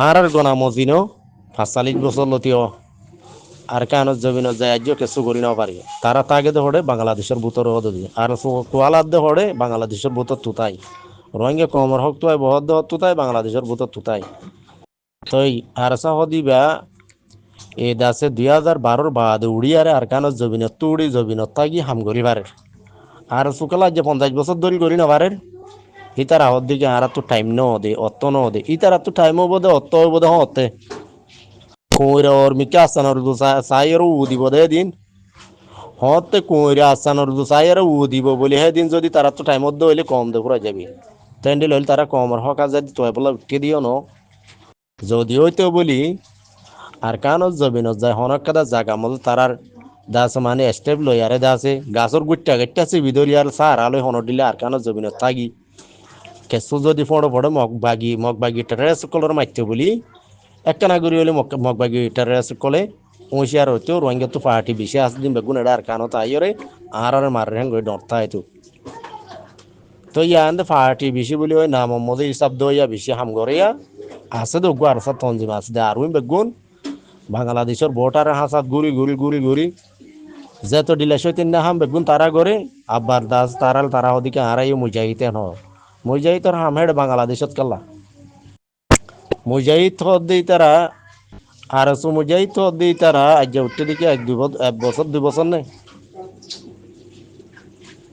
আর গনা মজিনো ৪৫ বছর লতিও আর কানত জমিন যায় আজ কিছু করি না পারি তারা তাগে হড়ে বাংলাদেশের বুতর হদি আর কোয়ালাদ হড়ে বাংলাদেশের বুতর তুতাই রোহিঙ্গা কমর হক তুই বহুত তুতাই বাংলাদেশের বুতর তুতাই তই আর হদিবা এ দাসে ২০১২ বাদ উড়িয়ারে আর কানত জমিনত তুড়ি জমিনত তাগি হামগরি পারে আর সুকালা যে ৫০ বছর ধরে করি না পারে ইতার আহর দিকে আর তো টাইম ন দে অত ন দে ইতার তো টাইম বোধে অত বোধে হতে কইরা ওর মিকে আসানোর দু সাইয়ের উ দিব দে দিন হতে কইরা আসানোর দু সাইয়ের উ দিব বলে হে দিন যদি তারা তো টাইম মধ্যে হইলে কম দে পুরা যাবি তেন্ডিল হইলে তারা কমর হকা যদি তোয় বলা উঠে দিও ন যদি হইতো বলি আর কানত জবিনত যায় হনক কাদা জাগা মতো তারার দাস মানে স্টেপ লই আরে দাসে গাছর গুট্টা গেট্টা আছে বিদরি আর সার আলোয় হনর দিলে আর কানত জবিনত থাকি কেসু যদি ফড়ো ফড়ো মগ বাগি টেরেস কলর মারতে বলি একখানা করি হলে মগ বাগি টেরেস কলে উঁশিয়ার হইতো রোহিঙ্গা তো পার্টি বেশি আসে দিন বেগুন এটা আর কানত আইরে আর মারে হ্যাং ডরতা হইতো তো ইয়ান পার্টি বেশি বলি ওই নাম মধ্যে হিসাব দইয়া বেশি হাম গড়িয়া আছে তো আর সাত তঞ্জিম আছে দে আর বেগুন বাংলাদেশের ভোটার হাসাত ঘুরি ঘুরি ঘুরি ঘুরি যেত ডিলে সৈতিন না হাম বেগুন তারা করে আব্বার দাস তারাল তারা ওদিকে হারাই মুজাহিতেন হয় মুজাহিদর হাম হেড বাংলাদেশত কাল্লা মুজাহিদ হদ্দি তারা আর মুজাহিদ হদ্দি তারা আজ উঠতে দিকে ১ বছর ২ বছর নেই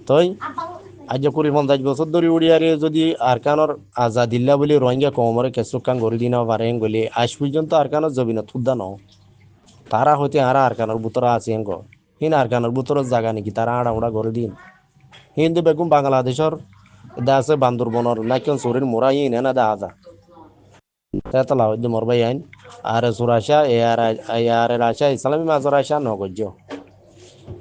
তই আজ ২০-৫০ বছর ধরে উড়িয়ারে যদি আরকানোর আজাদিল্লা বলে রোহিঙ্গা কমরে কেসুকান গড়ি দিনা পারে বলে আজ পর্যন্ত আরকানোর জবিনত খুদ্া ন তারা হইতে আরা আরকানোর বুতরা আছে হেঙ্গ হিন আরকানোর বুতরের জায়গা নাকি তারা আড়া উড়া করে দিন হিন্দু বেগুন বাংলাদেশের দাসে বান্দরবনের নাকিন চোরের মোরা ইন না দা আজা তেতলা হইতে মরবাই আইন আর সুরাশা air Asha Islami মাজর Asha নগজ্য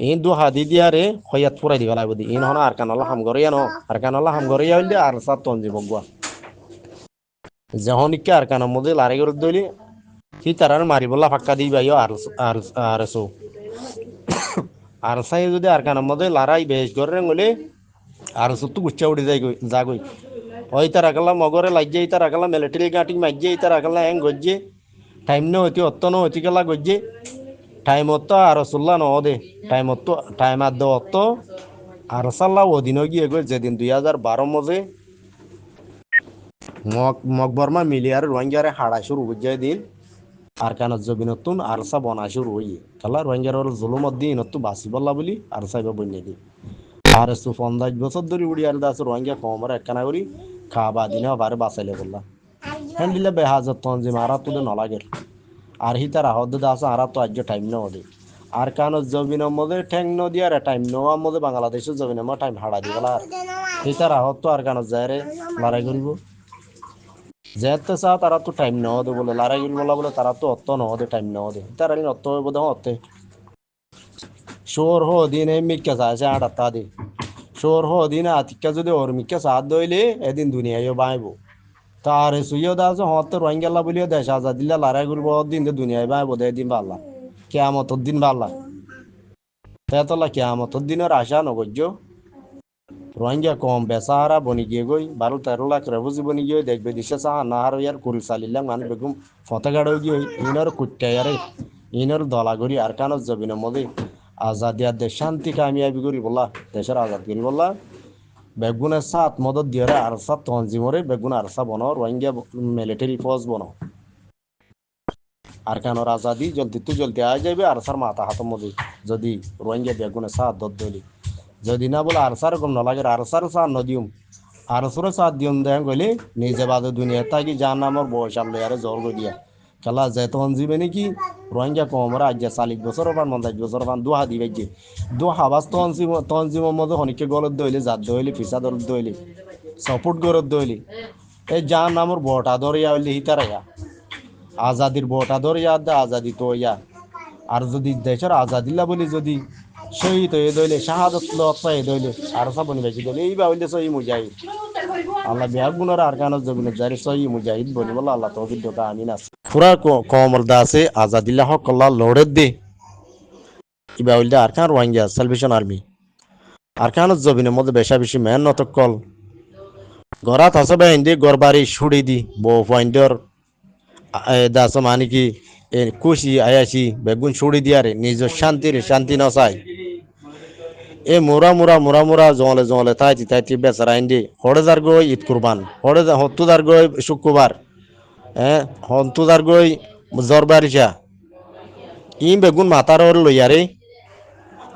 in দু হাদি দিয়ারে হইয়াত ফুরাই দিবা লাগবে ইন হন আর কানাল্লা হামগরিয়া ন আর কানাল্লা হামগরিয়া হইলে আর সাত তঞ্জি বগুয়া যখন ইকে আর কানার মধ্যে লারে করে দইলে সি তারার মারিবল্লা ফাক্কা দিই বাইও আর সো আর সাই যদি আর কানার মধ্যে লারাই বেশ করে গলে আর সত্তু গুচ্ছা উঠে যাই যাগই ওই তার আকাল্লা মগরে লাগিয়ে তার আকাল্লা মিলিটারি গাঁটি মাইজে তার আকাল্লা হ্যাং গজ্জে টাইম ন হইতে অত্ত ন হইতে গেলা গজ্জে টাইম অত্ত আর চল্লা ন দে টাইম আর দে অত্ত আর সাল্লা ওদিনও গিয়ে গই যেদিন ২০১২ মজে মকবরমা মিলিয়ার রোহিঙ্গারে হাড়া শুরু বুঝাই দিন আর কানত জবিনতুন আরসা বনা শুরু হইয়ে কালা রোহিঙ্গার জুলুমত দিন তো বাসি বললা বলি আর সাইবা বন্যা দি আর ৫০ বছর ধরে উড়িয়ার দাস রোহিঙ্গা কমর একখানা করি খাবা দিনে আবার বাঁচাইলে বললা হ্যাঁ দিলে বেহাজত তঞ্জিম আর তুলে নলাগের আর হি তার আহদ দাস আর তো আজ টাইম ন দে আর কানত জবিনের মধ্যে ঠ্যাং ন দিয়ে আর টাইম নেওয়ার মধ্যে বাংলাদেশের জবিনের মধ্যে টাইম হাড়া দি বলা আর হি তার আহত তো আর কানত যায় রে লড়াই করিব যেতে চা তারা তো টাইম ন দে বলে লড়াই করিব বলে তারা তো অত ন দে টাইম ন দে তার অত বোধ হতে শোর হো দিন মিক্কা চাইছে আটা দে শোর হো দিন আতিকা যদি ওর মিক্কা সাথ দইলে এদিন দুনিয়ায় বাইব তার সুইও দাস হতে রোহিঙ্গাল্লা বলিও দেশ আজাদিল্লা লড়াই করব দিন দুনিয়ায় বাইব দে দিন পাল্লা কেয়ামতর দিন পাল্লা তেতলা কেয়ামতর দিনের আশা নগর্য রোহিঙ্গা কম বেসাহারা বনি গিয়ে গই ১২-১৩ লাখ রেফুজি বনি গিয়ে দেখবে দিশে চাহা না আর ইয়ার কুড়ি চালিলাম মানে বেগুম ফতেগাড় গিয়ে ইনার কুট্টাইয়ারে ইনার দলাগরি আর কানত জবিনের মধ্যে আজাদিয়ার দেশ শান্তি কামিয়াবি করি বললা দেশের আজাদ করি বললা বেগুনের সাত মদত দিয়ে আর সাত তঞ্জিমরে বেগুন আর সা বনো রোহিঙ্গা মিলিটারি ফোর্স বনো আর কানোর আজাদি জলদি আয় যাবে আর সার মাথা হাতের মধ্যে যদি রোহিঙ্গা বেগুনের সাত দত দলি যদি না বলে আর সার কম নলাগে আর সার সার নদিউম আর সুরে সাত দিউম দেন গলে নিজে বাদে দুনিয়া থাকি যার নামর বয়স আনলো আরে জোর গই দিয়া খেলা যে তঞ্জিমে নাকি রোহিঙ্গা কমরা আজ ৪০ বছর পান ৫০ বছর পান দু হাদি বাজে দু হাবাস তঞ্জিমের মধ্যে হনিকে গলত দইলে জাত দইলে ফিসা দরদ দইলে সাপোর্ট গরত দইলে এই যার নামর বটা দরিয়া হইলে হিতারাইয়া আজাদির বটা দরিয়া দে আজাদি তো ইয়া আর যদি দেশের আজাদিল্লা বলি যদি শহীদ হয়ে দইলে শাহাদত লয়ে দইলে আর সাবনি বেশি দইলে এই বা হইলে সহি মুজাহিদ আল্লাহ বিহাগ গুণার আর কানত জবিনের জারি সহি মুজাহিদ বলি বলে আল্লাহ তৌফিক দোকা আমিন আছে পুরা কমর দাসে আজাদিল্লাহ হক আল্লাহ লড়ে দে ইবা হইলে আর কান রোহিঙ্গা সালভেশন আর্মি আর কানত জবিনের মধ্যে বেশি মেহনত কল গড়াত আছে হিন্দি গড়বাড়ি ছুড়ি দি বউ পয়েন্টর দাস মানে কি খুশি আয়াসি বেগুন ছুড়ি দিয়ারে নিজের শান্তি ন চাই এ মোরা জলে জলে তাইতি বেচারা আইন্দি হরে যার গই ঈদ কুরবান হত্তু যার গই শুক্রবার হন্তু যার গই জ্বর বারিশা ই বেগুন মাতার ওর লইয়ারে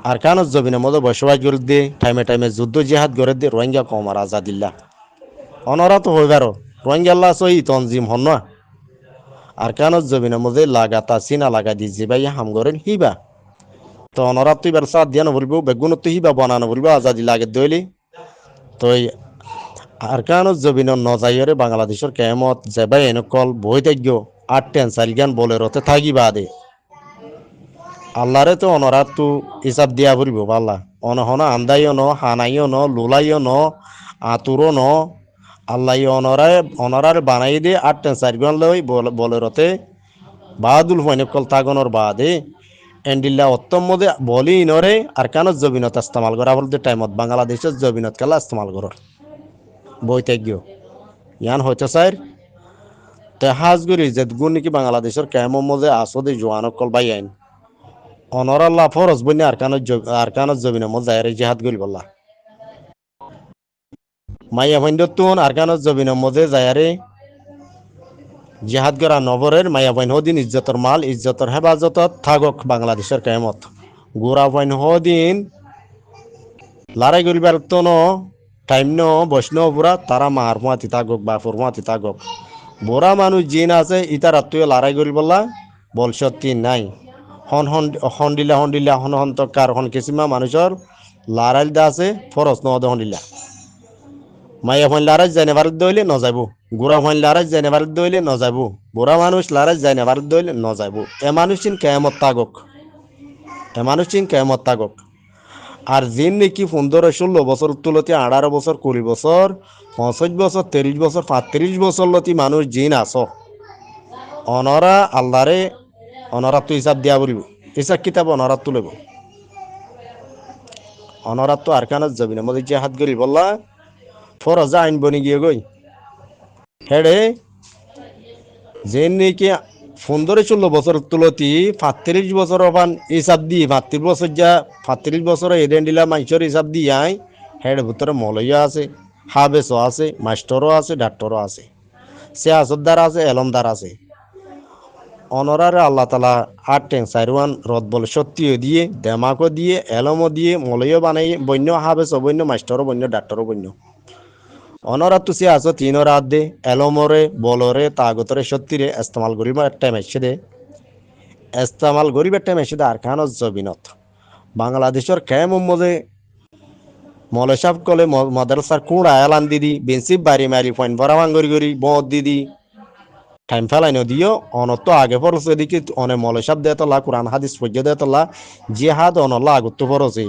আর কান জবিনের মধ্যে বসবাস করে দে টাইমে যুদ্ধ জিহাদ করে দে রোহিঙ্গা কমার আজাদিল্লা অনরা তো হইবার রোহিঙ্গা সই তনজিম হন না আর কান জবিনের মধ্যে লাগাতা চিনা লাগা দি যে ভাই হাম করেন হিবা তো অনরা তো এবার সাত দিয়া নবলবো বেগুন তো হিবা বানানো বলবো আজাদি লাগে দইলি তো আর কান জবিনের নজাইরে বাংলাদেশের কেমত যে ভাই এনেকল বই থাকগ আর টেনসাইল জ্ঞান বলে রতে থাকিবা দে আল্লাহরে তো অনরাত তো হিসাব দিয়া ফুরিব পাল্লা অনহনা আন্দাইও ন হানাইও ন লুলাইও ন আতুরো ন আল্লাহ অনরার বানাই দে আট চারগুণ লই বলেরতে বাদুল ফৈনকল তাগনর বাদে এন্ডিল্লা অত্তম মধ্যে বলি ইনরে আর কান জবিনত ইস্তেমাল করা বলতে টাইমত বাংলাদেশের জবিনত খেলা ইস্তেমাল করর বৈতজ্ঞ ইয়ান হইতে স্যার তেহাজগুরি যে গুণ নাকি বাংলাদেশের কেমন মধ্যে আসদে জোয়ানকল বাই আইন অনরাল্লাহ ফরজ বন্যা আরকানত জবিনের মধ্যে যায়রে জিহাদ গরি বললা মাইয়া ভাইন্দতুন আরকানত জবিনের মধ্যে যায়রে জিহাদ করা নবরের মাইয়া ভাইন হদিন ইজ্জতর মাল ইজ্জতর হেফাজতত থাকক বাংলাদেশের কেমত গোড়া ভাইন হদিন লড়াই করিবার তো ন টাইম ন বৈষ্ণব পুরা তারা মার ফুয়াতি থাকক বা ফুরমাতি থাকক বুড়া মানুষ জিন আছে ইতার আত্মীয় লড়াই করি বললা বল সত্যি নাই হন্ডিলা হন্তকার হন কিছুমা মানুষের লড়াই দা আছে ফরস নদ হন্ডিলা মাইয়া ফাইন লড়াই যাই না ভারত দইলে ন যাইব গুড়া ফাইন লড়াই যাই না ভারত দইলে ন যাইব বুড়া মানুষ লড়াই যাই না ভারত দইলে ন যাইব এ মানুষ চিন কেমত তাগক আর জিন নাকি 15-16 বছর তুলতে 18 বছর 20 বছর 65 বছর 30 বছর 35 বছর লতি মানুষ জিন আস অনরা আল্লাহরে অনরা তো হিসাব দিয়া বলিব হিসাব কিতাব অনরাত তুলব অনরাত তো আরকানত জবিনের মধ্যে জিহাদ করি বললা ফরজা আইন বনি গিয়ে গই হেডে যে নাকি 15-16 বছর তুলতি 35 বছর অপান হিসাব দি 35 বছর এডেন দিলা মানুষের হিসাব দি আই হেড ভিতরে মলইয়া আছে হাবেসও আছে মাস্টরও আছে ডাক্তারও আছে সিয়াসতদার আছে এলমদার আছে অনরারে আল্লাহ তালা আট টেং সাইরওয়ান রদ বলে সত্যিও দিয়ে দেমাকও দিয়ে এলমও দিয়ে মলইও বানাই বন্য হাবেসও বন্য মাস্টরও বন্য ডাক্তারও বন্য অনরা তো সে আছো 3 রাত দে এলমরে বলরে তাগতরে সত্যিরে ইস্তেমাল করিবার টাইম এসে দে ইস্তেমাল করিবার টাইম এসে দে আর খানত জবিনত বাংলাদেশের কেমন মধ্যে মলেশাব কলে মাদ্রাসার কুড়া এলান দিদি বেঞ্চি বাড়ি মারি পয়েন্ট ভরা ভাঙ্গরি বদ দিদি টাইম ফেলাই দিও অনত আগে পড়ছে দেখি অনে মলেশাব দেতলা কোরআন হাদিস পর্য দেতলা জিহাদ অনল্লা আগত পড়ছে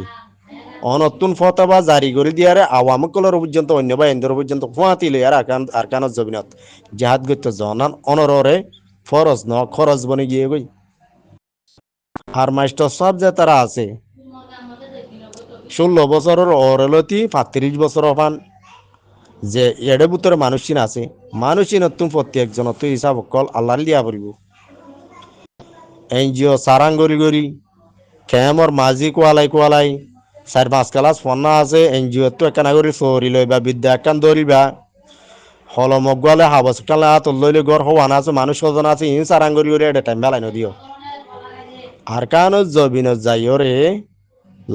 অনতুন ফতবা জারি করে দিয়ারে আওয়ামকলর পর্যন্ত অন্য বা এন্দ্র পর্যন্ত ফুয়াতিলে আর আরকানত জবিনত জিহাদ গত্য জনান অনররে ফরজ ন খরচ বনে গিয়ে গই আর মাস্টার সব যে তারা আছে 16 বছরের অরলতি 35 বছর অপান যে এড়ে ভিতরে মানুষিন আছে মানুষিন নতুন প্রত্যেকজন তো হিসাব কল আল্লাহ লিয়া পড়ব এনজিও সারাঙ্গরি খেমর মাঝি কোয়ালাই 4-5 ক্লাস ফন্না আছে এনজিও তো একানা করে চহরি লইবা বিদ্যা একান ধরিবা হলমক গলে হাবস কালে হাত লইলে গড় হওয়ান আছে মানুষ সজন আছে ইন সারাঙ্গরি এটা টাইম বেলাই নদিও আর কানো জবিনত যাইরে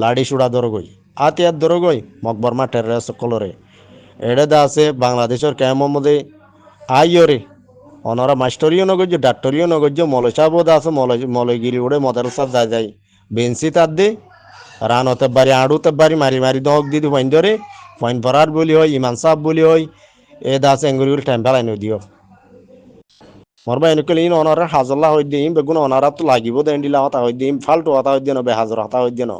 লাড়ি সুড়া দরগই আতিয়ার দরগই মকবরমা টেররে সকলরে এড়ে দা আছে বাংলাদেশের কেমন মধ্যে আইয়রে অনরা মাস্টরিও নগজ্য ডাক্তরিও নগজ্য মলসাবোধ আছে মলগিরি উড়ে মদারসা যায় বেঞ্চি তার দে রানতে বাড়ি আড়ুতে বাড়ি মারি দহক দিদি ফাইন ধরে ফাইন ভরার বলি হয় ইমান সাহ বলি হয় এ দাস এঙ্গুরি টাইম ফেলাই দিও মরবা এনেকল ইন অনারে হাজল্লা হই দিম বেগুন অনারা তো লাগিব দেন দিলা হতা হই দিম ফালতু হতা হই দিন বেহাজর হতা হই দিন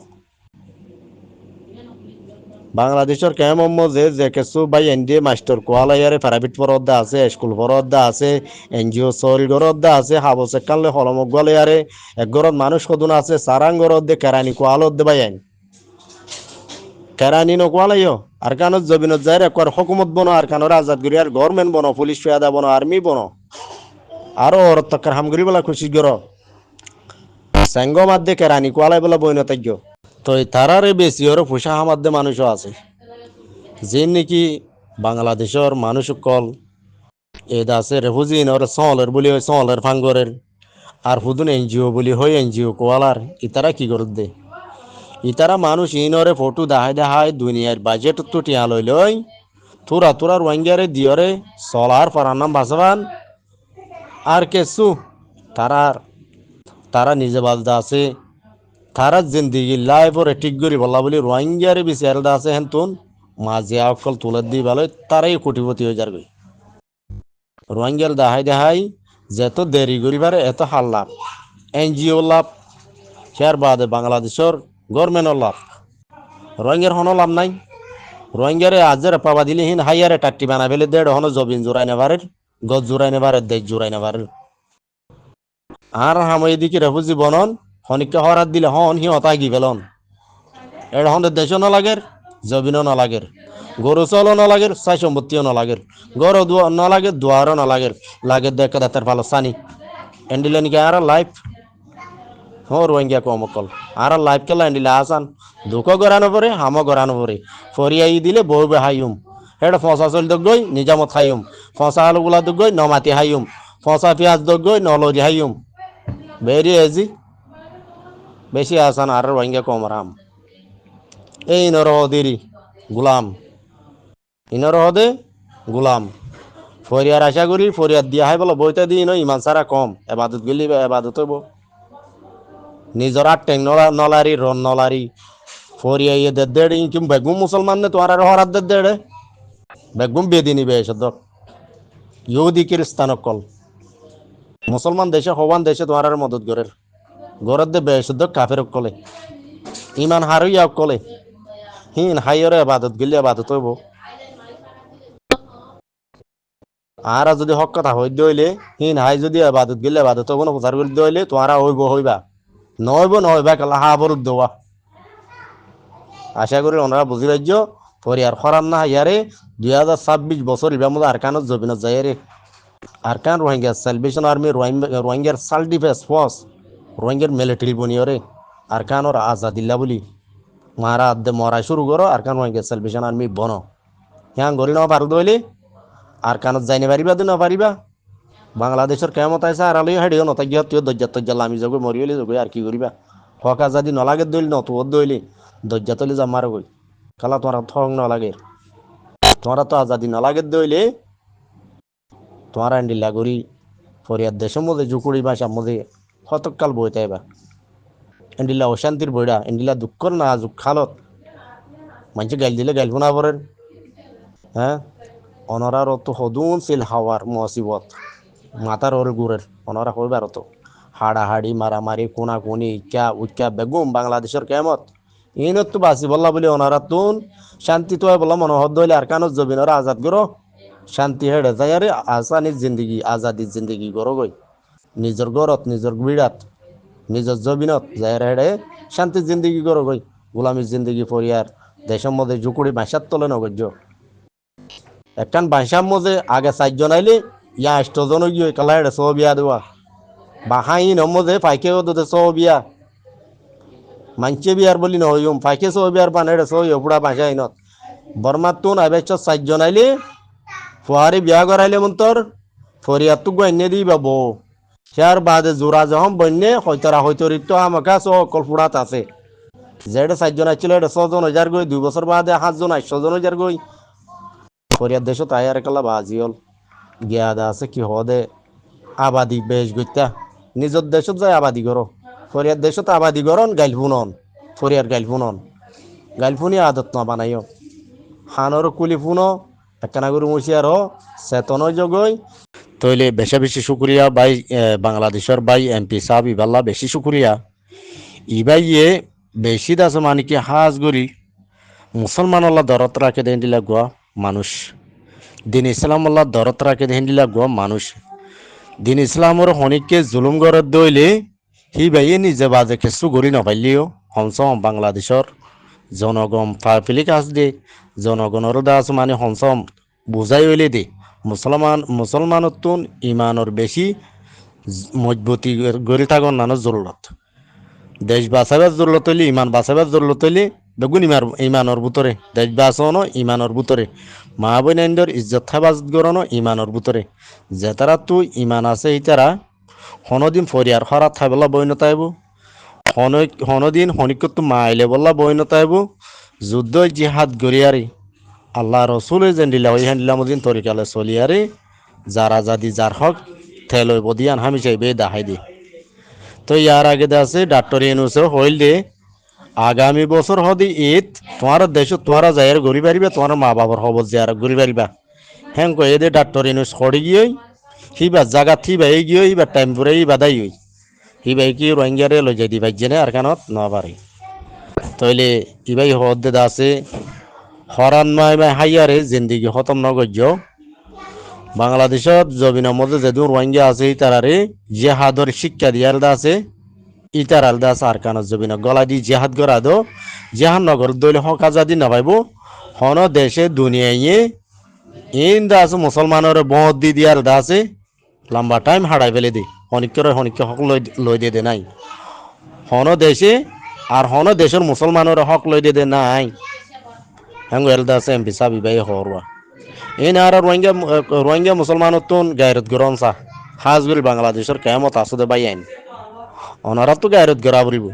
বাংলাদেশের কেমন যে কিছু বাই এনডি মাস্টার কোয়ালাইয়ারে প্রাইভেট পরদ্দা আছে স্কুল পরদ্দা আছে এনজিও সরি গরদ্দা আছে হাবসে কানলে হলমক গলেয়ারে এক গরত মানুষ কদুন আছে সারাং গরদ দে কেরানি কোয়ালত দে বাইন কেরানি ন কোয়ালাইও আর কানত জবিনত যায় একবার হকুমত বনো আর কানোর আজাদ করি আর গভর্নমেন্ট বনো পুলিশ ফেয়াদা বনো আর্মি বনো আরো ওর তক্কার হামগুড়ি বলা খুশি গর স্যাঙ্গ মাধ্যে কেরানি কোয়ালাই বলা বইন তাজ্য তো তারারে বেশি ওর ফুসা হামাদ্দে মানুষও আছে যে নাকি বাংলাদেশের মানুষ কল এদা আছে রেফুজিন ওর সলের বলি ওই সলের ফাঙ্গরের আর হুদুন এনজিও বলি হই এনজিও কোয়ালার ইতারা কি করত দে ইতারা মানুষ ইনরে ফটো দেখাই দেখাই দুনিয়ার বাজেট তো টিয়া লই লই তোরা তোরা রোহিঙ্গারে দিয়রে সলার ফারান্নাম বাসবান আর কেসু তারার তারা নিজে বাজদা আছে তারা জিন্দিগি লাইফ ওরে ঠিক করি বললা বলি রোহিঙ্গারে বিচারদা আছে হেন মাঝিয়া অকল তুলে দি ভালো তারাই কোটিপতি হয়ে যার গই রোহিঙ্গার দেখাই দেখাই যেত দেরি করি পারে এত হাল লাভ এনজিও লাভ শেয়ার বাদে বাংলাদেশের গভর্নমেন্টর লাভ রোহিঙ্গার হনো লাভ নাই রোহিঙ্গারে আজের পাবা দিলে হিন হাইয়ারে টাট্টি বানা ফেলে দেড় হনো জবিন জোড়াই নেবারের গজ জোড়াই নেবারের দেশ জোড়াই নেবারের আর হাম এদিকে রেফুজি বনন হনিককে হরাত দিলে হন হি হতা গি ফেলন এর হন দেশও না লাগের জবিনও না লাগের গরু চলও না লাগের সাই সম্পত্তিও না লাগের গরু না লাগে দুয়ারও না লাগের লাগে দেখে দাঁতের ভালো সানি এন্ডিলে নিকে আর লাইফ হো রোহিঙ্গা কম অকল আর লাইফ কেলা এন্ডিলে আসান দুঃখ গড়ানো পরে হামো গড়ানো পরে ফরিয়াই দিলে বউ বে হাইম হেড ফসা চল দগই নিজামত হাইম ফসা আলুগুলা দগই নমাতি হাইম ফসা পেঁয়াজ দগই নলরি হাইম বেরি এজি বেশি আসান আর রোহিঙ্গা কম রাম এই নরহদেরি গুলাম ইনরহদে গুলাম ফরিয়ার আশা করি ফরিয়াদ দিয়া হয় বলো বইতে দিই নয় ইমান সারা কম এবাদত গেলি এবাদত হইব নিজর আটেং নলারি রন নলারি ফরিয়া ইয়ে দে দেড় ইনকিম বেগুম মুসলমান নে তোমার আর হরাত দে দেড়ে বেগুম বেদিনী বে এসদ ইহুদি খ্রিস্তান কল মুসলমান দেশে হবান দেশে তোমার আর মদত গরের গরত দে বে এসদ কাফের কলে ইমান হারইয়া কলে হিন হাইয়রে এবাদত গেলি এবাদত হইব আর যদি হক কথা হইতে হইলে হিন হাই যদি আবাদত গেলে আবাদত হবো না প্রচার করতে হইলে তোমারা হইবা নহইবা কালা হা বরুদ দেওয়া আশা করি ওনারা বুঝি রাজ্য পরিয়ার খরান না ইয়ারে 2026 বছর ইবার মধ্যে আরকানত জবিনত যাইরে আরকান রোহিঙ্গা সালভেশন আর্মি রোহিঙ্গার সাল ডিফেন্স ফোর্স রোহিঙ্গার মিলিটারি বনিয়রে আরকানর আজাদিল্লা বলি মারা আদে মরা শুরু করো আরকান রোহিঙ্গা সালভেশন আর্মি বনো হ্যাঁ গরি না পারদ হইলে আর কানত যাইনে পারিবা তো না পারিবা বাংলাদেশের কেমত আছে আর আলোই হাড়িও নতা গিয়া তুই দজ্জাত তজ্জাল আমি যাগো মরিয়লি যাগো আর কি করিবা হকা যদি নলাগে দইল ন তো দইলি দজ্জাতলি যা মারো গই কালা তোমার ঠং নলাগে তোমারা তো আজাদি নলাগে দইলে তোমার আন্ডিলা গরি ফরিয়াদ দেশের মধ্যে জুকুড়ি ভাষার মধ্যে হতকাল বইতে এবা এন্ডিলা অশান্তির বইডা এন্ডিলা দুঃখর না খালত মানুষে গাইল দিলে গাইলব না পরেন হ্যাঁ অনরার তো হদুন সিল হাওয়ার মসিবত মাতার ওর গুড়ের অনরা হইবার তো হাড়াহাড়ি মারামারি কোনা কোনি ইচ্ছা উচ্চা বেগুম বাংলাদেশের কেমত ইনত তো বাসি বললা বলি অনারা তুন শান্তি তো বললাম মনোহদ হইলে আর কানত জবিনরা আজাদ করো শান্তি হেড়ে যায় আরে আসানির জিন্দগি আজাদির জিন্দগি করো গই নিজের গরত নিজের বিড়াত নিজের জবিনত যায় হেড়ে শান্তির জিন্দগি করো গই গোলামীর জিন্দগি পরিয়ার দেশের মধ্যে জুকুড়ি বাসার তোলে নগর্য একখান বাসার মধ্যে আগে 4 জন আইলে ইয়া 8 জন গিয়ে কালা হেড়ে সব বিয়া দেওয়া বাহাই নমদে ফাইকে ওদে সব বিয়া মানছে বিয়ার বলি নহইম ফাইকে সব বিয়ার বানেড়ে সব পুরা বাসা আইনত বর্মার তুন আবেশ 4 জন আইলে ফুয়ারি বিয়া করাইলে মন্তর ফরিয়াত তো গইনে দিবা বউ চার বাদে জোড়া যখন বন্যে হয়তরা হয়তরিত আমাকা সকল ফুড়াত আছে যেটা 4 জন আইছিল এটা 6 জন হাজার গই 2 বছর বাদে 7 জন 800 জন হাজার গই ফরিয়াদ দেশ তাইয়ার কালা বাজিল গিয়াদা আছে কি হদে আবাদি বেশ গইতা নিজের দেশত যায় আবাদি করো ফরিয়ার দেশত আবাদি করন গাইলফুনন ফরিয়ার গাইলফুনি আদত না বানাইও হানর কুলি ফুনো একখানা গরু মুসিয়ার চেতন জগই তইলে বেশা বেশি শুক্রিয়া বাই বাংলাদেশের বাই এমপি সাহেব ইবাল্লা বেশি শুক্রিয়া ইবাইয়ে বেশি দাস মানে কি হাজ গরি মুসলমান আল্লাহ দরত রাখে দেন দিলা গোয়া মানুষ দিন ইসলাম আল্লাহ দরত রাখে দেন দিলা গোয়া মানুষ দিন ইসলামর হনিককে জুলুম গরত দইলে হি বাইয়ে নিজে বাজে কেসু গড়ি নাপাইলিও হংসম বাংলাদেশর জনগণ ফাফিলি কাজ দে জনগণর দাস মানে হংসম বুঝাই হইলে দে মুসলমানতুন ইমানর বেশি মজবুতি গড়ি থাকার নানো জরুরত দেশ বাঁচাবার জরুরত হইলে ইমান বাঁচাবার জরুরত হইলে বেগুন ইমানের ভিতরে দেশ বাঁচানো ইমানের ভিতরে মা বোনেন্দর ইজ্জত থাবাজ গড়ানো ইমানের ভিতরে যে তারা তুই ইমান আছে এই তারা হনদিন ফরিয়ার হরাত থাইবলা বইনতা আইব হনদিন হনিকত মা আইলে বললা বইনতা আইব যুদ্ধ জিহাদ গড়িয়ারি আল্লাহ রসুল যেন দিলা ওই দিন তরিকালে চলিয়ারে যারা যাদি যার হক থেলই বদিয়ান হামি চাইবে দাহাই দি তো ইয়ার আগে আছে ডাক্তার ইউনুসে হইল দে আগামী বছর হদি ঈদ তোমার দেশ তোমারা যাই ঘুরি পারিবা তোমার মা বাবার হব যার ঘুরি পারিবা হ্যাঁ কয়ে দে ডাক্তার ইউনুস সরি গিয়ে হিবা জায়গা থিবা এই গিয়ে হিবা টাইম পুরে ই বাদাই হই হিবাই কি রোহিঙ্গারে লই যাই দিবাই জেনে আর কানত নবারে তইলে ইবাই হদ দে আছে হরান মাই হাইয়ারে জিন্দিগি খতম নগজ্য বাংলাদেশত জবিনের মধ্যে যেদিন রোহিঙ্গা আছে তারারে জেহাদর শিক্ষা দিয়ার আছে ইতার আলদা আছে আর কানত জবিন গলা দি জেহাদ করা দো জেহাদ নগর দইলে হক আজাদি নাপাইব হন দেশে দুনিয়ায় ইন দা আছে মুসলমানের বহত দি দিয়ার দা আছে লম্বা টাইম হারাই ফেলে দে হনিকরে হক লই দিয়ে দে নাই হন দেশে আর হন দেশের মুসলমানের হক লই দিয়ে দে নাই হ্যাঁ এলদা আছে এমপি সাবি বাই হরওয়া এই না আর রোহিঙ্গা মুসলমানত তুন গায়রত গরম সা হাজগুলি বাংলাদেশের কেমত আসুদে বাই আইন অনরা তো গায়রত গরা বলিব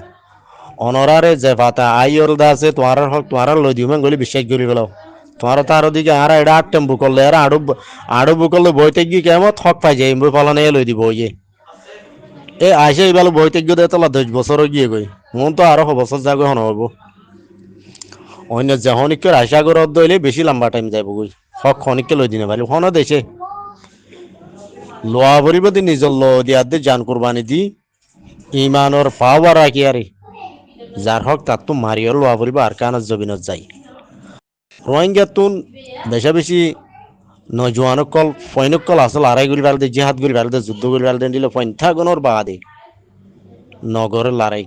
অনরারে যে পাতা আইয়র দা আছে তোমার হক তোমার লই দিও মানে গলি বিশ্বাস করি গেল তোমার তার দিকে আর এটা আটটেম বুকলে আর আড়ু বুকলে বইতে গিয়ে কেমত হক পাই যায় বই ফলানে লই দিব ইয়ে এ আইসে এইবার বইতে গিয়ে দেয় তোলা 10 বছর গিয়ে গই মন তো আরো বছর যাগো হন হইব অন্য যে হনিকের আশা করে দইলে বেশি লম্বা টাইম যাইব গই হক খনিককে লই দিনে পারি হন দেশে লোয়া ভরিব দি নিজর ল দিয়া দে জান কুরবানি দি ইমানর পাওয়ার রাখি আরে যার হক তার তো মারিও লোয়া ভরিব আর কানত জবিনত যাই রোহিঙ্গা তুন বেশা বেশি নজওয়ানকল ফৈনকল আসল আড়াই গুলি বালদে জিহাদ গুলি বালদে যুদ্ধ গুলি বালদে দিলে পন্থা গণর বাদে নগরের লড়াই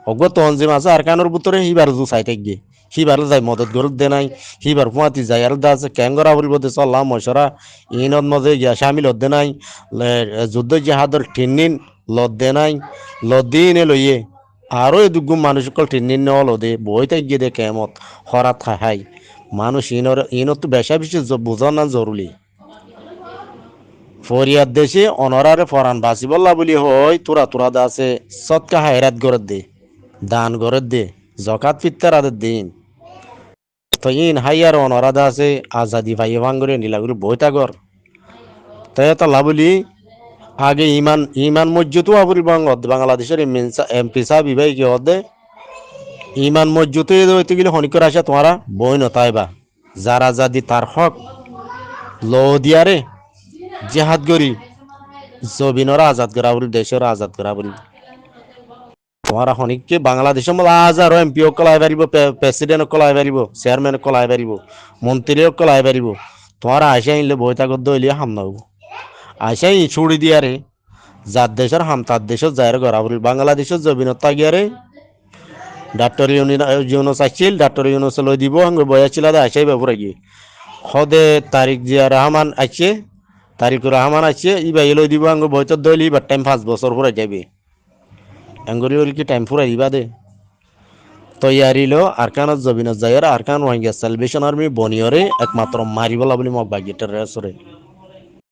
অজ্ঞ তঞ্জিম আছে আর কানোর ভিতরে হিবার জু চাই থাকবে হিবার যাই মদত গরত দে নাই হিবার ফুয়াতি যাই আর দা আছে ক্যাঙ্গরা বলিব দে চল্লাম মশরা ইনত মজে গিয়া সামিল হতে নাই যুদ্ধ জিহাদর ঠিনিন লত দে নাই লত দিয়ে নে লইয়ে আরও এই দুগুম মানুষকল ঠিনিন নেওয়া লদে বই থাকি দে কেমত হরা থাহাই মানুষ ইনত বেশা বেশি বোঝা না জরুরি ফরিয়াদ দেশে অনরারে ফরান বাঁচি বললা বলি হয় তোরা তোরা দা আছে সৎকা হায়রাত গরত দে দান গরত দে জকাত ফিত্তার আদের দিন তো ইন হাইয়ার অনরা দা আছে আজাদি ভাই ভাঙ্গরে নীলাগুড়ি বইতা গর তাই তাল্লা বলি আগে ইমান মসজিদও আবুরি বাংলাদেশের এমপি সাহেব বিভাগ কি হদে ইমান মসজিদে হইতে গেলে হনিকর আসা তোমারা বই নতাইবা যারা যাদি তার হক ল দিয়ারে জেহাদ করি জবিনরা আজাদ করা বলি দেশের আজাদ করা বলি তোমারা হনিককে বাংলাদেশের মধ্যে হাজার এমপি কলাই পারিব প্রেসিডেন্ট কলাই পারিব চেয়ারম্যান কলাই পারিব মন্ত্রী কলাই পারিব তোমারা আইসা আনলে বই থাকত দইলে হাম নহব আইসাই ছুড়ি দিয়ারে যার দেশের হাম তার দেশের যায়ের গড়া বলি বাংলাদেশের জবিনত তাগিয়ারে ডাক্তার ইউনুস আসছিল ডাক্তার ইউনুস লই দিব সঙ্গে বয়াছিল আইসাই বাবুরা গিয়ে হদে তারিক জিয়া রহমান আছে তারিকুর রহমান আছে ইবাই লই দিব সঙ্গে বইতর দইলি এবার টাইম 5 বছর পরে যাবে এঙ্গরি হল কি টাইম ফুরাই দিবা দে তৈয়ারিলো আরকানত জবিনত যাইয়ার আরকান রোহিঙ্গা সালভেশন আর্মি বনিয়রে একমাত্র মারিবলা বলি মগ বাগিটার রেসরে